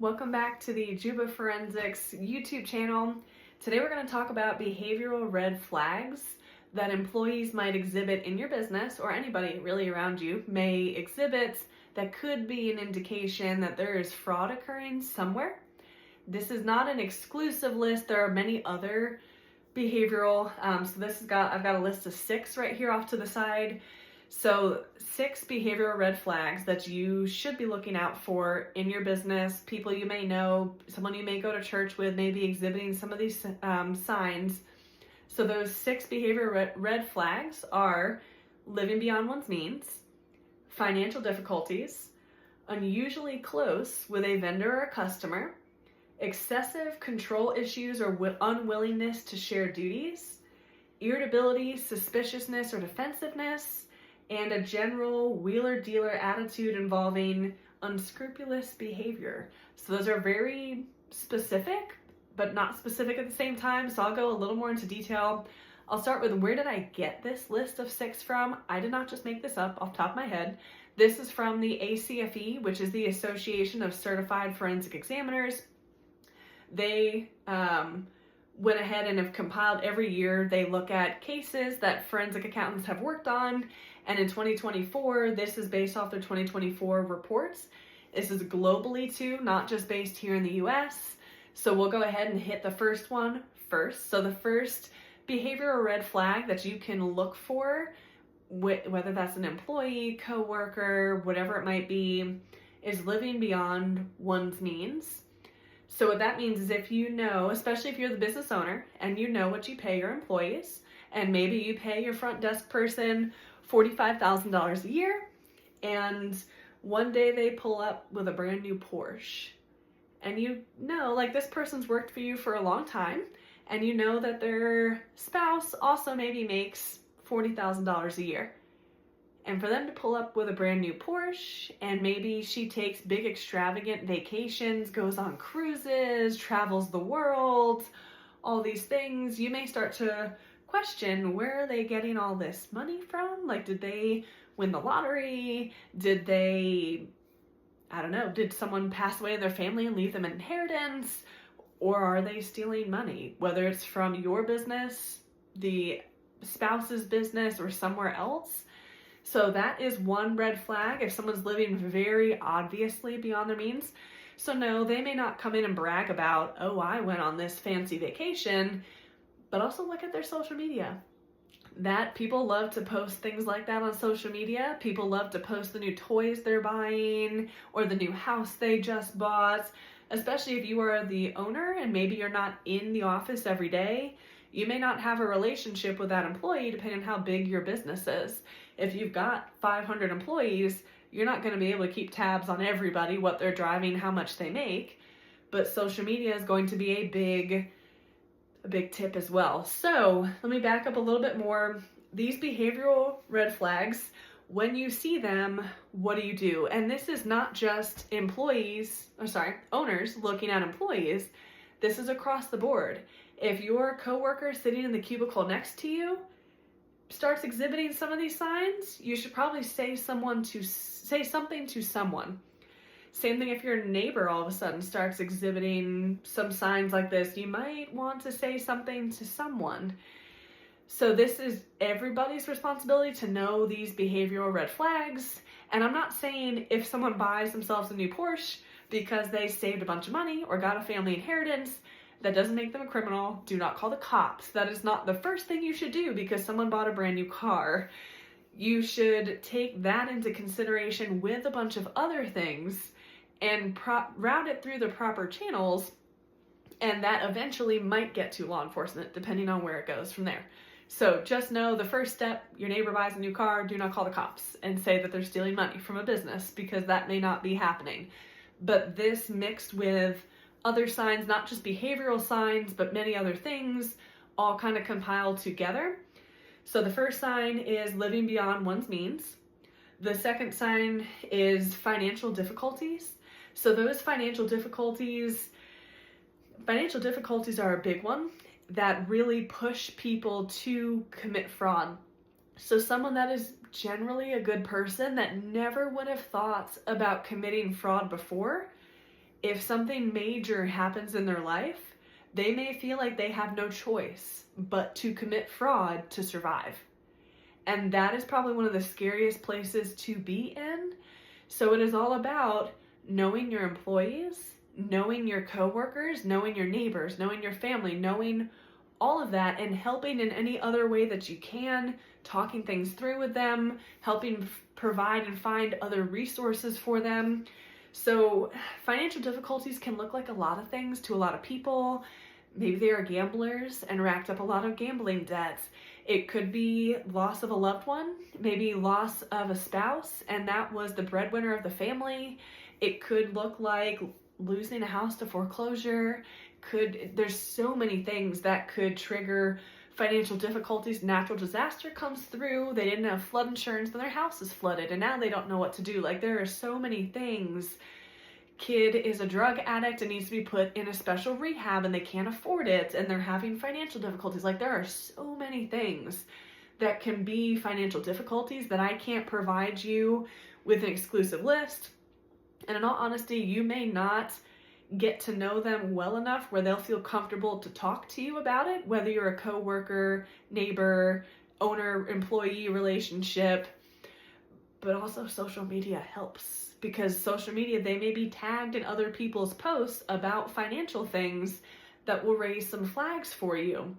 Welcome back to the Juba Forensics YouTube channel. Today we're going to talk about behavioral red flags that employees might exhibit in your business, or anybody really around you may exhibit, that could be an indication that there is fraud occurring somewhere. This is not an exclusive list. There are many other behavioral, I've got a list of 6 right here off to the side. So 6 behavioral red flags that you should be looking out for in your business. People you may know, someone you may go to church with, may be exhibiting some of these signs. So those 6 behavioral red flags are living beyond one's means, financial difficulties, unusually close with a vendor or a customer, excessive control issues or unwillingness to share duties, irritability, suspiciousness, or defensiveness, and a general wheeler-dealer attitude involving unscrupulous behavior. So those are very specific, but not specific at the same time, so I'll go a little more into detail. I'll start with, where did I get this list of 6 from? I did not just make this up off the top of my head. This is from the ACFE, which is the Association of Certified Forensic Examiners. They went ahead and have compiled every year. They look at cases that forensic accountants have worked on, and in 2024, this is based off their 2024 reports. This is globally too, not just based here in the US. So we'll go ahead and hit the first one first. So the first behavioral red flag that you can look for, whether that's an employee, coworker, whatever it might be, is living beyond one's means. So what that means is, if you know, especially if you're the business owner and you know what you pay your employees, and maybe you pay your front desk person $45,000 a year, and one day they pull up with a brand new Porsche, and you know, like, this person's worked for you for a long time, and you know that their spouse also maybe makes $40,000 a year. And for them to pull up with a brand new Porsche, and maybe she takes big extravagant vacations, goes on cruises, travels the world, all these things, you may start to question, where are they getting all this money from? Like, did they win the lottery? Did they, I don't know, did someone pass away in their family and leave them an inheritance? Or are they stealing money, whether it's from your business, the spouse's business, or somewhere else? So that is one red flag if someone's living very obviously beyond their means. So no, they may not come in and brag about, oh, I went on this fancy vacation, but also look at their social media. That people love to post things like that on social media. People love to post the new toys they're buying or the new house they just bought, especially if you are the owner and maybe you're not in the office every day. You may not have a relationship with that employee depending on how big your business is. If you've got 500 employees, you're not going to be able to keep tabs on everybody, what they're driving, how much they make, but social media is going to be a big tip as well. So let me back up a little bit more. These behavioral red flags, when you see them, what do? And this is not just owners looking at employees. This is across the board. If your coworker sitting in the cubicle next to you starts exhibiting some of these signs, you should probably say something to someone. Same thing if your neighbor all of a sudden starts exhibiting some signs like this, you might want to say something to someone. So this is everybody's responsibility to know these behavioral red flags. And I'm not saying if someone buys themselves a new Porsche because they saved a bunch of money or got a family inheritance, that doesn't make them a criminal. Do not call the cops. That is not the first thing you should do because someone bought a brand new car. You should take that into consideration with a bunch of other things and route it through the proper channels, and that eventually might get to law enforcement depending on where it goes from there. So just know the first step, your neighbor buys a new car, do not call the cops and say that they're stealing money from a business, because that may not be happening. But this mixed with other signs, not just behavioral signs, but many other things, all kind of compiled together. So the first sign is living beyond one's means. The second sign is financial difficulties. So those financial difficulties are a big one that really push people to commit fraud. So someone that is generally a good person that never would have thought about committing fraud before If something major happens in their life, they may feel like they have no choice but to commit fraud to survive. And that is probably one of the scariest places to be in. So it is all about knowing your employees, knowing your coworkers, knowing your neighbors, knowing your family, knowing all of that, and helping in any other way that you can, talking things through with them, helping provide and find other resources for them. So financial difficulties can look like a lot of things to a lot of people. Maybe they are gamblers and racked up a lot of gambling debts. It could be loss of a loved one, maybe loss of a spouse, and that was the breadwinner of the family. It could look like losing a house to foreclosure. There's so many things that could trigger financial difficulties. Natural disaster comes through, they didn't have flood insurance, then their house is flooded, and now they don't know what to do. Like, there are so many things. Kid is a drug addict and needs to be put in a special rehab and they can't afford it and they're having financial difficulties. Like, there are so many things that can be financial difficulties that I can't provide you with an exclusive list. And in all honesty, you may not get to know them well enough where they'll feel comfortable to talk to you about it, whether you're a coworker, neighbor, owner, employee relationship. But also social media helps, because social media, they may be tagged in other people's posts about financial things that will raise some flags for you.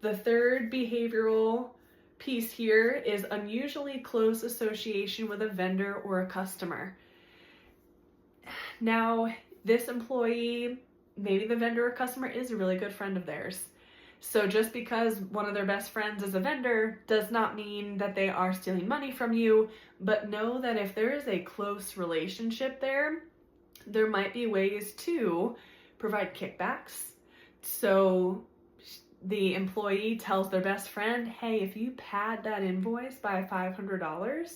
The third behavioral piece here is unusually close association with a vendor or a customer. Now, this employee, maybe the vendor or customer is a really good friend of theirs. So just because one of their best friends is a vendor does not mean that they are stealing money from you, but know that if there is a close relationship there, there might be ways to provide kickbacks. So the employee tells their best friend, hey, if you pad that invoice by $500,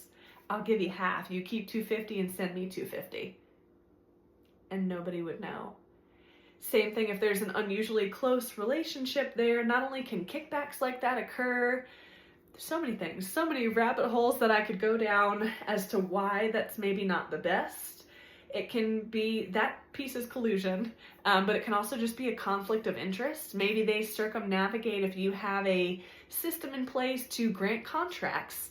I'll give you half. You keep $250 and send me $250. And nobody would know. Same thing if there's an unusually close relationship there. Not only can kickbacks like that occur, there's so many things, so many rabbit holes that I could go down as to why that's maybe not the best. It can be, that piece is collusion, but it can also just be a conflict of interest. Maybe they circumnavigate if you have a system in place to grant contracts.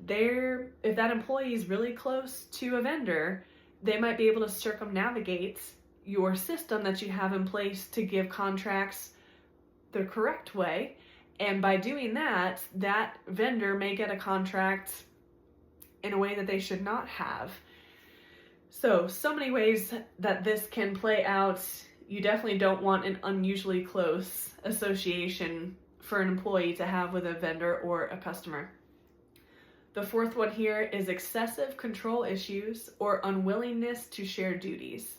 If that employee is really close to a vendor, they might be able to circumnavigate your system that you have in place to give contracts the correct way. And by doing that, that vendor may get a contract in a way that they should not have. So many ways that this can play out. You definitely don't want an unusually close association for an employee to have with a vendor or a customer. The fourth one here is excessive control issues or unwillingness to share duties.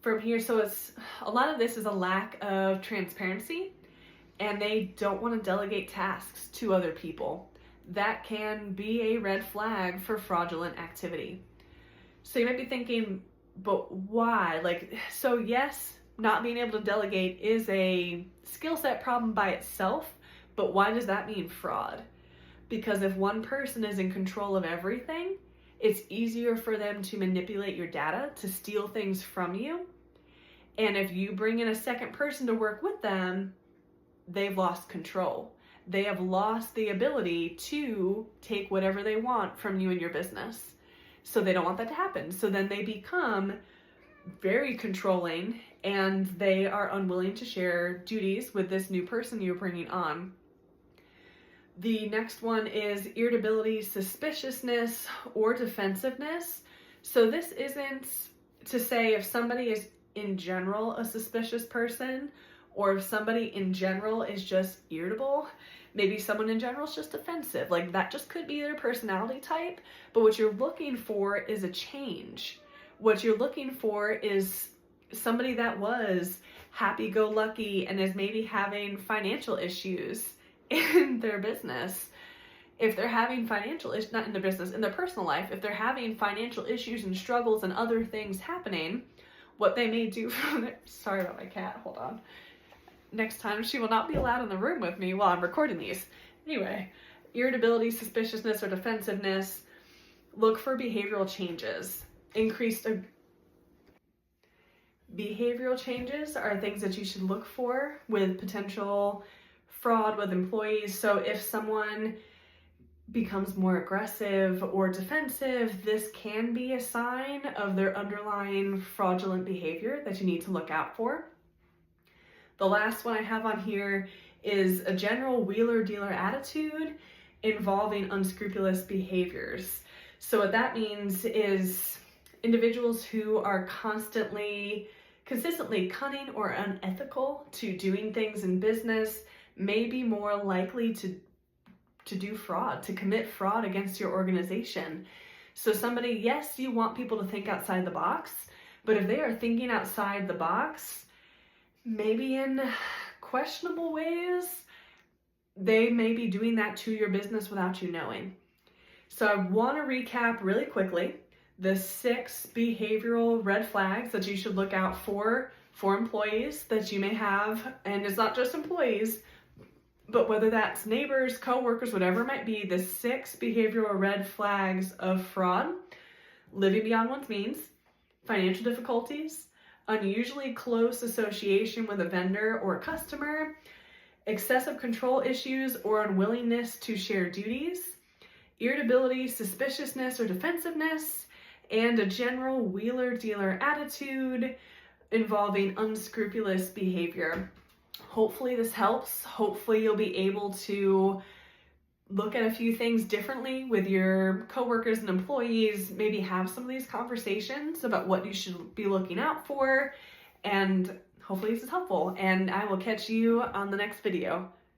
From here, so it's a lot of this is a lack of transparency, and they don't want to delegate tasks to other people. That can be a red flag for fraudulent activity. So you might be thinking, but why? So yes, not being able to delegate is a skill set problem by itself, but why does that mean fraud? Because if one person is in control of everything, it's easier for them to manipulate your data, to steal things from you. And if you bring in a second person to work with them, they've lost control. They have lost the ability to take whatever they want from you and your business. So they don't want that to happen. So then they become very controlling and they are unwilling to share duties with this new person you're bringing on. The next one is irritability, suspiciousness, or defensiveness. So this isn't to say if somebody is in general a suspicious person, or if somebody in general is just irritable. Maybe someone in general is just defensive. That just could be their personality type, but what you're looking for is a change. What you're looking for is somebody that was happy-go-lucky and is maybe having financial issues in their business. If they're having financial issues, not in their business, in their personal life, if they're having financial issues and struggles and other things happening, what they may do from their, sorry about my cat, hold on. Next time she will not be allowed in the room with me while I'm recording these. Anyway, irritability, suspiciousness, or defensiveness, look for behavioral changes. Behavioral changes are things that you should look for with potential fraud with employees. So if someone becomes more aggressive or defensive, this can be a sign of their underlying fraudulent behavior that you need to look out for. The last one I have on here is a general wheeler-dealer attitude involving unscrupulous behaviors. So what that means is individuals who are consistently cunning or unethical to doing things in business may be more likely to do fraud, to commit fraud against your organization. So somebody, yes, you want people to think outside the box, but if they are thinking outside the box, maybe in questionable ways, they may be doing that to your business without you knowing. So I want to recap really quickly the 6 behavioral red flags that you should look out for employees that you may have. And it's not just employees, but whether that's neighbors, coworkers, whatever it might be, the 6 behavioral red flags of fraud: living beyond one's means, financial difficulties, unusually close association with a vendor or customer, excessive control issues or unwillingness to share duties, irritability, suspiciousness, or defensiveness, and a general wheeler-dealer attitude involving unscrupulous behavior. Hopefully this helps. Hopefully you'll be able to look at a few things differently with your coworkers and employees, maybe have some of these conversations about what you should be looking out for, and hopefully this is helpful. And I will catch you on the next video.